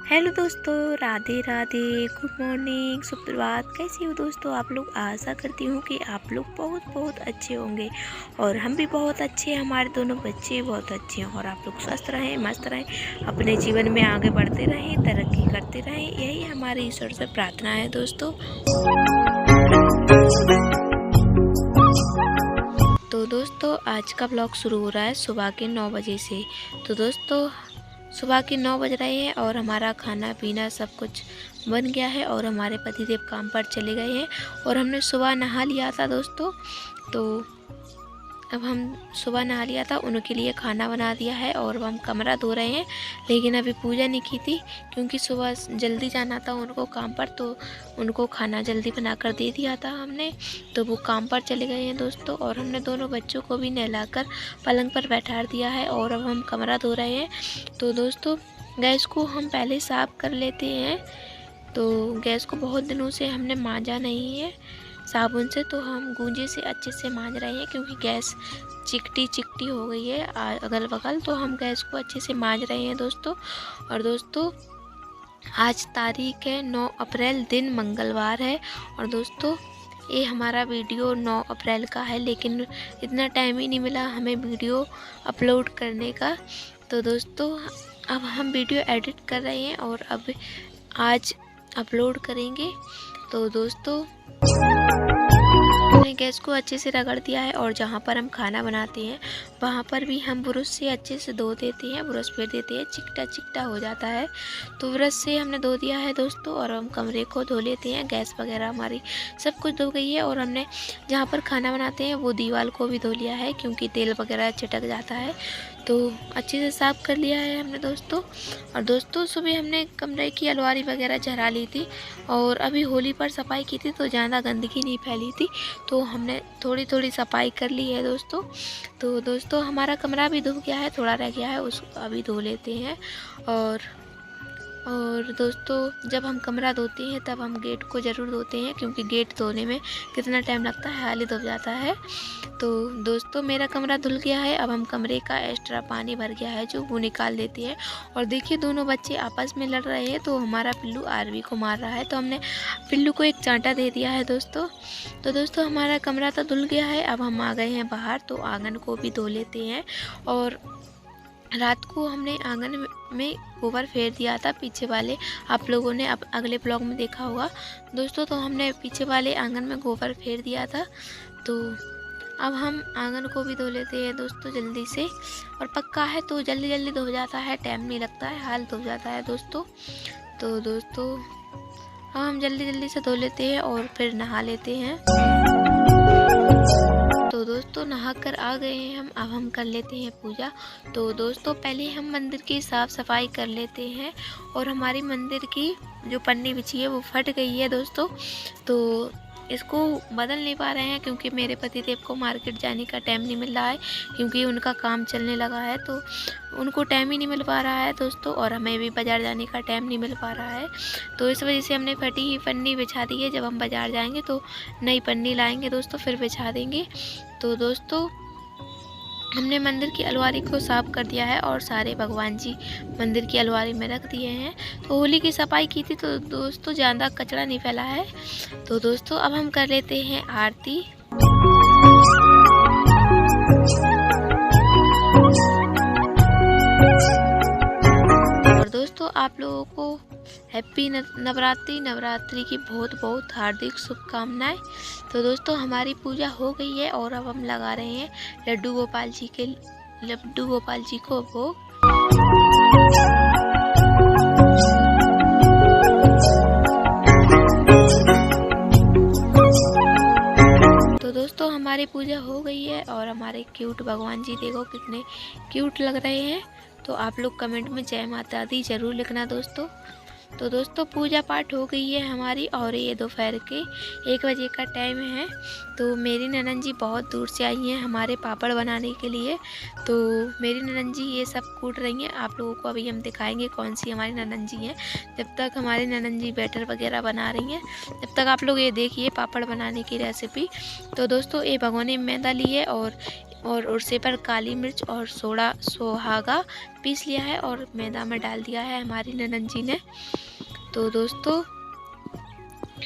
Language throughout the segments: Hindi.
हेलो दोस्तों, राधे राधे, गुड मॉर्निंग, सुप्रभात। कैसे हो दोस्तों आप लोग? आशा करती हूँ कि आप लोग बहुत बहुत अच्छे होंगे और हम भी बहुत अच्छे हैं। हमारे दोनों बच्चे बहुत अच्छे हैं और आप लोग स्वस्थ रहें, मस्त रहें, अपने जीवन में आगे बढ़ते रहें, तरक्की करते रहें, यही हमारे ईश्वर से प्रार्थना है दोस्तों। तो दोस्तों आज का ब्लॉग शुरू हो रहा है सुबह के 9 बजे से। तो दोस्तों सुबह के 9 बज रहे हैं और हमारा खाना पीना सब कुछ बन गया है और हमारे पतिदेव काम पर चले गए हैं और हमने सुबह नहा लिया था दोस्तों। तो अब हम सुबह नहा लिया था, उनके लिए खाना बना दिया है और अब हम कमरा धो रहे हैं। लेकिन अभी पूजा नहीं की थी क्योंकि सुबह जल्दी जाना था उनको काम पर, तो उनको खाना जल्दी बना कर दे दिया था हमने। तो वो काम पर चले गए हैं दोस्तों और हमने दोनों बच्चों को भी नहलाकर पलंग पर बैठा दिया है और अब हम कमरा धो रहे हैं। तो दोस्तों गैस को हम पहले साफ़ कर लेते हैं। तो गैस को बहुत दिनों से हमने मांजा नहीं है साबुन से, तो हम गूंजे से अच्छे से मांज रहे हैं क्योंकि गैस चिकटी हो गई है अगल बगल। तो हम गैस को अच्छे से मांज रहे हैं दोस्तों। और दोस्तों आज तारीख है 9 अप्रैल, दिन मंगलवार है। और दोस्तों ये हमारा वीडियो 9 अप्रैल का है, लेकिन इतना टाइम ही नहीं मिला हमें वीडियो अपलोड करने का। तो दोस्तों अब हम वीडियो एडिट कर रहे हैं और अब आज अपलोड करेंगे। तो दोस्तों हमने गैस को अच्छे से रगड़ दिया है और जहाँ पर हम खाना बनाते हैं वहाँ पर भी हम ब्रश से अच्छे से धो देते हैं, ब्रश फेर देते हैं, चिकटा हो जाता है। तो ब्रश से हमने धो दिया है दोस्तों और हम कमरे को धो लेते हैं। गैस वगैरह हमारी सब कुछ धो गई है और हमने जहाँ पर खाना बनाते हैं वो दीवार को भी धो लिया है क्योंकि तेल वगैरह चिटक जाता है। तो अच्छे से साफ़ कर लिया है हमने दोस्तों। और दोस्तों सुबह हमने कमरे की अलमारी वगैरह झरा ली थी और अभी होली पर सफाई की थी तो ज़्यादा गंदगी नहीं फैली थी, तो हमने थोड़ी थोड़ी सफाई कर ली है दोस्तों। तो दोस्तों हमारा कमरा भी धो गया है, थोड़ा रह गया है, उसको अभी धो लेते हैं। और दोस्तों जब हम कमरा धोते हैं तब हम गेट को ज़रूर धोते हैं क्योंकि गेट धोने में कितना टाइम लगता है, हाल ही धो जाता है। तो दोस्तों मेरा कमरा धुल गया है, अब हम कमरे का एक्स्ट्रा पानी भर गया है जो वो निकाल देते हैं। और देखिए दोनों बच्चे आपस में लड़ रहे हैं, तो हमारा पिल्लू आरवी को मार रहा है, तो हमने पिल्लू को एक चांटा दे दिया है दोस्तों। तो दोस्तों हमारा कमरा तो धुल गया है, अब हम आ गए हैं बाहर, तो आंगन को भी धो लेते हैं। और रात को हमने आंगन में गोबर फेर दिया था पीछे वाले, आप लोगों ने अब अगले ब्लॉग में देखा होगा दोस्तों। तो हमने पीछे वाले आंगन में गोबर फेर दिया था। तो अब हम आंगन को भी धो लेते हैं दोस्तों जल्दी से, और पक्का है तो जल्दी जल्दी धो जाता है, टाइम नहीं लगता है, हाल धो जाता है दोस्तों। तो दोस्तों अब हम जल्दी जल्दी से धो लेते हैं और फिर नहा लेते हैं। तो दोस्तों नहा कर आ गए हैं हम, अब हम कर लेते हैं पूजा। तो दोस्तों पहले हम मंदिर की साफ़ सफाई कर लेते हैं और हमारी मंदिर की जो पन्नी बिछी है वो फट गई है दोस्तों। तो इसको बदल नहीं पा रहे हैं क्योंकि मेरे पतिदेव को मार्केट जाने का टाइम नहीं मिल रहा है क्योंकि उनका काम चलने लगा है, तो उनको टाइम ही नहीं मिल पा रहा है दोस्तों, और हमें भी बाज़ार जाने का टाइम नहीं मिल पा रहा है। तो इस वजह से हमने फटी ही पन्नी बिछा दी है, जब हम बाज़ार जाएंगे तो नई पन्नी लाएंगे दोस्तों, फिर बिछा देंगे। तो दोस्तों हमने मंदिर की अलमारी को साफ़ कर दिया है और सारे भगवान जी मंदिर की अलमारी में रख दिए हैं। तो होली की सफाई की थी तो दोस्तों ज़्यादा कचरा नहीं फैला है। तो दोस्तों अब हम कर लेते हैं आरती। और दोस्तों आप लोगों को हैप्पी नवरात्रि की बहुत बहुत हार्दिक शुभकामनाएं। तो दोस्तों हमारी पूजा हो गई है और अब हम लगा रहे हैं लड्डू गोपाल जी को भोग। तो दोस्तों हमारी पूजा हो गई है और हमारे क्यूट भगवान जी देखो कितने क्यूट लग रहे हैं। तो आप लोग कमेंट में जय माता दी ज़रूर लिखना दोस्तों। तो दोस्तों पूजा पाठ हो गई है हमारी और ये दोपहर के 1 बजे का टाइम है। तो मेरी ननद जी बहुत दूर से आई हैं हमारे पापड़ बनाने के लिए। तो मेरी ननद जी ये सब कूट रही हैं, आप लोगों को अभी हम दिखाएंगे कौन सी हमारी ननद जी हैं। जब तक हमारी ननद जी बैटर वगैरह बना रही हैं तब तक आप लोग ये देखिए पापड़ बनाने की रेसिपी। तो दोस्तों ये भगोने में मैदा ली है और और उर्से पर काली मिर्च और सोडा सोहागा पीस लिया है और मैदा में डाल दिया है हमारी ननद जी ने। तो दोस्तों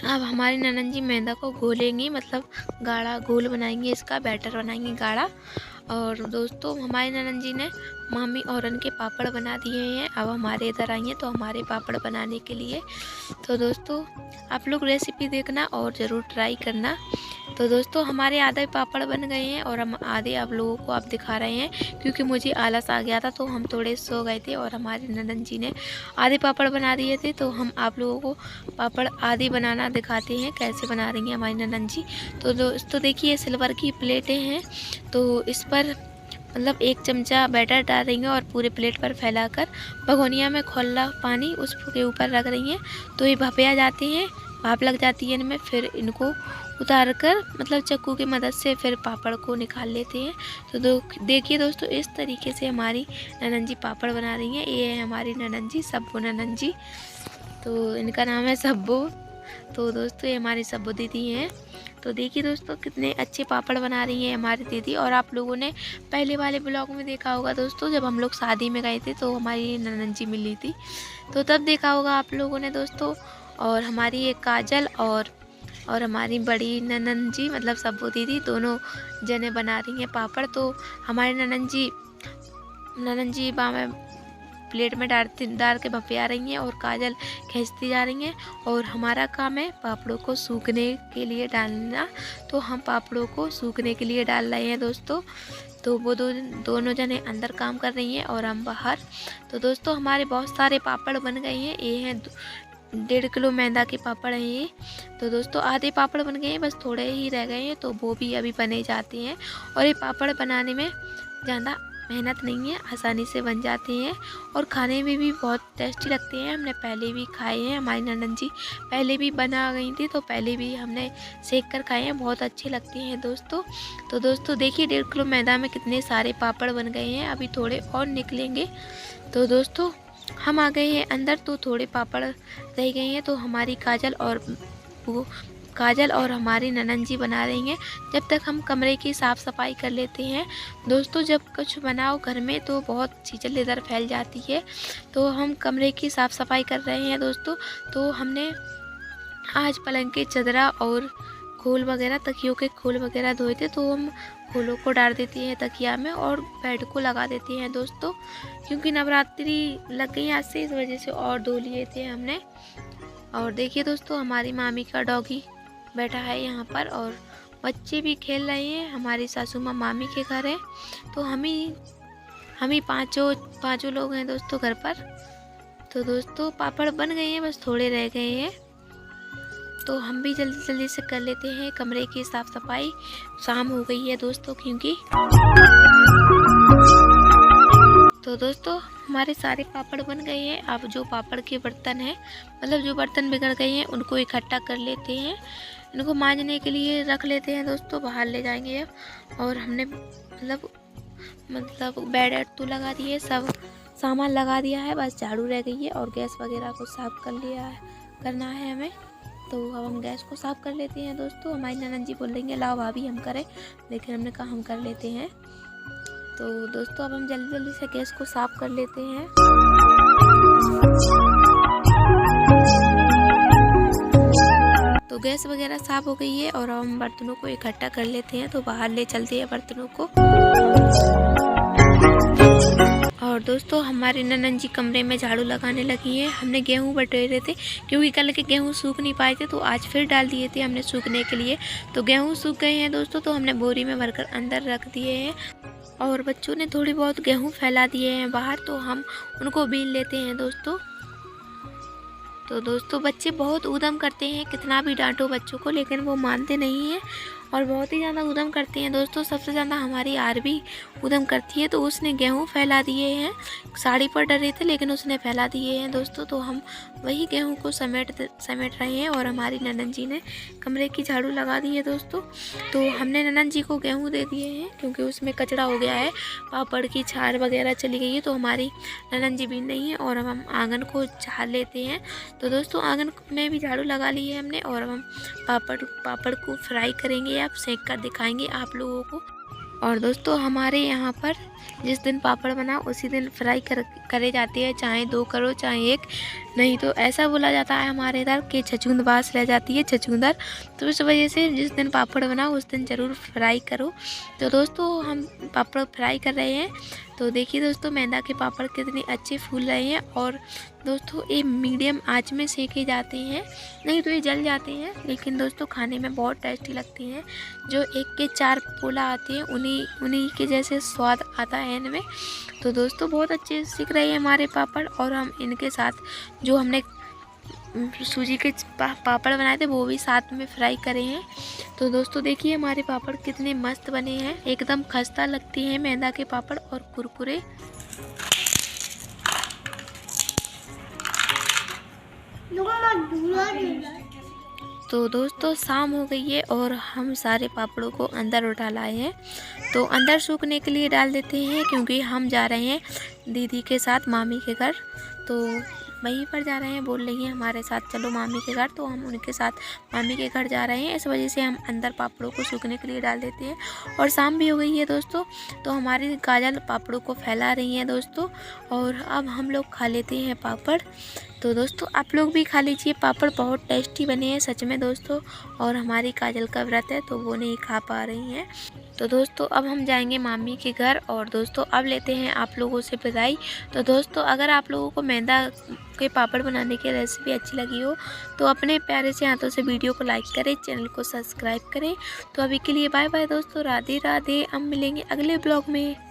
अब हमारी ननद जी मैदा को घोलेंगी, मतलब गाढ़ा घोल बनाएंगे, इसका बैटर बनाएंगे गाढ़ा। और दोस्तों हमारी ननद जी ने मामी औरन के पापड़ बना दिए हैं। अब हमारे इधर आई हैं तो हमारे पापड़ बनाने के लिए। तो दोस्तों आप लोग रेसिपी देखना और ज़रूर ट्राई करना। तो दोस्तों हमारे आधे पापड़ बन गए हैं और हम आधे आप लोगों को आप दिखा रहे हैं, क्योंकि मुझे आलस आ गया था तो हम थोड़े सो गए थे और हमारी ननद जी ने आधे पापड़ बना दिए थे। तो हम आप लोगों को पापड़ आधे बनाना दिखाते हैं कैसे बना रही हैं हमारी ननद जी। तो दोस्तों देखिए सिल्वर की प्लेटें हैं, तो इस पर मतलब 1 चमचा बैटर डाल रही हैं और पूरे प्लेट पर फैलाकर भगोनिया में खौला पानी उसके ऊपर रख रही हैं। तो ये भापे आ जाते हैं, भाप लग जाती है इनमें, फिर इनको उतार कर मतलब चाकू की मदद से फिर पापड़ को निकाल लेते हैं। तो देखिए दोस्तों इस तरीके से हमारी ननद जी पापड़ बना रही हैं। ये है हमारी ननद जी, सब्बू ननद जी, तो इनका नाम है सब्बू। तो दोस्तों ये हमारी सब्बू दीदी हैं। तो देखिए दोस्तों कितने अच्छे पापड़ बना रही हैं हमारी दीदी। और आप लोगों ने पहले वाले ब्लॉग में देखा होगा दोस्तों, जब हम लोग शादी में गए थे तो हमारी ननद जी मिली थी, तो तब देखा होगा आप लोगों ने दोस्तों। और हमारी एक काजल और हमारी बड़ी ननद जी मतलब सब्बू दीदी दोनों जने बना रही हैं पापड़। तो हमारी ननद जी बामे प्लेट में डाल के भपिया रही हैं और काजल खींचती जा रही हैं। और हमारा काम है पापड़ों को सूखने के लिए डालना, तो हम पापड़ों को सूखने के लिए डाल रहे हैं दोस्तों। तो वो दोनों जने अंदर काम कर रही हैं और हम बाहर। तो दोस्तों हमारे बहुत सारे पापड़ बन गए हैं, ये हैं 1.5 किलो मैदा के पापड़ हैं ये। तो दोस्तों आधे पापड़ बन गए हैं, बस थोड़े ही रह गए हैं, तो वो भी अभी बने जाते हैं। और ये पापड़ बनाने में ज़्यादा मेहनत नहीं है, आसानी से बन जाते हैं और खाने में भी बहुत टेस्टी लगते हैं। हमने पहले भी खाए हैं, हमारी ननद जी पहले भी बना गई थी तो पहले भी हमने सेक कर खाए हैं, बहुत अच्छे लगते हैं दोस्तों। तो दोस्तों देखिए 1.5 किलो मैदा में कितने सारे पापड़ बन गए हैं, अभी थोड़े और निकलेंगे। तो दोस्तों हम आ गए हैं अंदर, तो थोड़े पापड़ रह गए हैं, तो हमारी काजल और हमारी ननद जी बना रही हैं। जब तक हम कमरे की साफ़ सफाई कर लेते हैं दोस्तों, जब कुछ बनाओ घर में तो बहुत चीज़ें इधर फैल जाती है। तो हम कमरे की साफ़ सफाई कर रहे हैं दोस्तों। तो हमने आज पलंग के चदरा और खोल वगैरह तकियों के खोल वगैरह धोए थे, तो हम खोलों को डाल देते हैं तकिया में और बेड को लगा देते हैं दोस्तों, क्योंकि नवरात्रि लग गई आज से, इस वजह से और धो लिए थे हमने। और देखिए दोस्तों हमारी मामी का डॉगी बैठा है यहाँ पर और बच्चे भी खेल रहे हैं। हमारी सासू माँ मामी के घर है, तो हम ही पाँचों लोग हैं दोस्तों घर पर। तो दोस्तों पापड़ बन गए हैं, बस थोड़े रह गए हैं, तो हम भी जल्दी जल्दी से कर लेते हैं कमरे की साफ़ सफाई। शाम हो गई है दोस्तों क्योंकि। तो दोस्तों हमारे सारे पापड़ बन गए हैं। अब जो पापड़ के बर्तन हैं, मतलब जो बर्तन बिगड़ गए हैं, उनको इकट्ठा कर लेते हैं, इनको मांजने के लिए रख लेते हैं दोस्तों, बाहर ले जाएंगे अब। और हमने मतलब बेड तो लगा दिए, सब सामान लगा दिया है, बस झाड़ू रह गई है और गैस वगैरह को साफ़ करना है हमें। तो अब हम गैस को साफ़ कर लेते हैं दोस्तों। हमारी ननद जी बोल रही हैं लाओ भाभी हम करें, लेकिन हमने कहा हम कर लेते हैं। तो दोस्तों अब हम जल्दी जल्दी से गैस को साफ़ कर लेते हैं। तो गैस वगैरह साफ़ हो गई है और अब हम बर्तनों को इकट्ठा कर लेते हैं, तो बाहर ले चलते हैं बर्तनों को। और दोस्तों हमारी ननद जी कमरे में झाड़ू लगाने लगी हैं। हमने गेहूँ बटोरे थे, क्योंकि कल के गेहूँ सूख नहीं पाए थे, तो आज फिर डाल दिए थे हमने सूखने के लिए। तो गेहूँ सूख गए हैं दोस्तों, तो हमने बोरी में भरकर अंदर रख दिए हैं। और बच्चों ने थोड़ी बहुत गेहूँ फैला दिए हैं बाहर, तो हम उनको बीन लेते हैं दोस्तों। तो दोस्तों बच्चे बहुत ऊधम करते हैं, कितना भी डांटो बच्चों को लेकिन वो मानते नहीं हैं और बहुत ही ज़्यादा ऊधम करते हैं दोस्तों। सबसे ज़्यादा हमारी आरबी ऊधम करती है, तो उसने गेहूँ फैला दिए हैं, साड़ी पर डरे थे लेकिन उसने फैला दिए हैं दोस्तों। तो हम वही गेहूँ को समेट रहे हैं और हमारी ननद जी ने कमरे की झाड़ू लगा दी है दोस्तों। तो हमने ननद जी को गेहूँ दे दिए हैं क्योंकि उसमें कचरा हो गया है, पापड़ की छार वगैरह चली गई है, तो हमारी ननद जी बीन नहीं है। और अब हम आंगन को झाड़ लेते हैं। तो दोस्तों आंगन में भी झाड़ू लगा ली है हमने और अब हम पापड़ को फ्राई करेंगे, आप सेक कर दिखाएंगे आप लोगों को। और दोस्तों हमारे यहाँ पर जिस दिन पापड़ बना उसी दिन फ्राई करे जाते हैं, चाहे 2 करो चाहे 1, नहीं तो ऐसा बोला जाता है हमारे इधर कि छछूंद बास रह जाती है छछूंदर। तो इस वजह से जिस दिन पापड़ बना उस दिन ज़रूर फ्राई करो। तो दोस्तों हम पापड़ फ्राई कर रहे हैं। तो देखिए दोस्तों मैदा के पापड़ कितने अच्छे फूल रहे हैं और दोस्तों ये मीडियम आंच में सेके जाते हैं, नहीं तो ये जल जाते हैं, लेकिन दोस्तों खाने में बहुत टेस्टी लगती हैं। जो 1 के 4 पोला आते हैं उन्हीं के जैसे स्वाद आता है इनमें। तो दोस्तों बहुत अच्छे सीख रहे हैं हमारे पापड़ और हम इनके साथ जो हमने सूजी के पापड़ बनाए थे वो भी साथ में फ्राई करे हैं। तो दोस्तों देखिए हमारे पापड़ कितने मस्त बने हैं, एकदम खस्ता लगती हैं मैदा के पापड़ और कुरकुरे। तो दोस्तों शाम हो गई है और हम सारे पापड़ों को अंदर उठा लाए हैं। तो अंदर सूखने के लिए डाल देते हैं क्योंकि हम जा रहे हैं दीदी के साथ मामी के घर। तो वहीं पर जा रहे हैं, बोल रही हैं हमारे साथ चलो मामी के घर, तो हम उनके साथ मामी के घर जा रहे हैं। इस वजह से हम अंदर पापड़ों को सूखने के लिए डाल देते हैं। और शाम भी हो गई है दोस्तों, तो हमारी काजल पापड़ों को फैला रही हैं दोस्तों। और अब हम लोग खा लेते हैं पापड़। तो दोस्तों आप लोग भी खा लीजिए, पापड़ बहुत टेस्टी बने हैं सच में दोस्तों। और हमारी काजल का व्रत है तो वो नहीं खा पा रही हैं। तो दोस्तों अब हम जाएंगे मामी के घर और दोस्तों अब लेते हैं आप लोगों से विदाई। तो दोस्तों अगर आप लोगों को मैदा के पापड़ बनाने की रेसिपी अच्छी लगी हो तो अपने प्यारे से हाथों से वीडियो को लाइक करें, चैनल को सब्सक्राइब करें। तो अभी के लिए बाय बाय दोस्तों, राधे राधे। अब मिलेंगे अगले ब्लॉग में।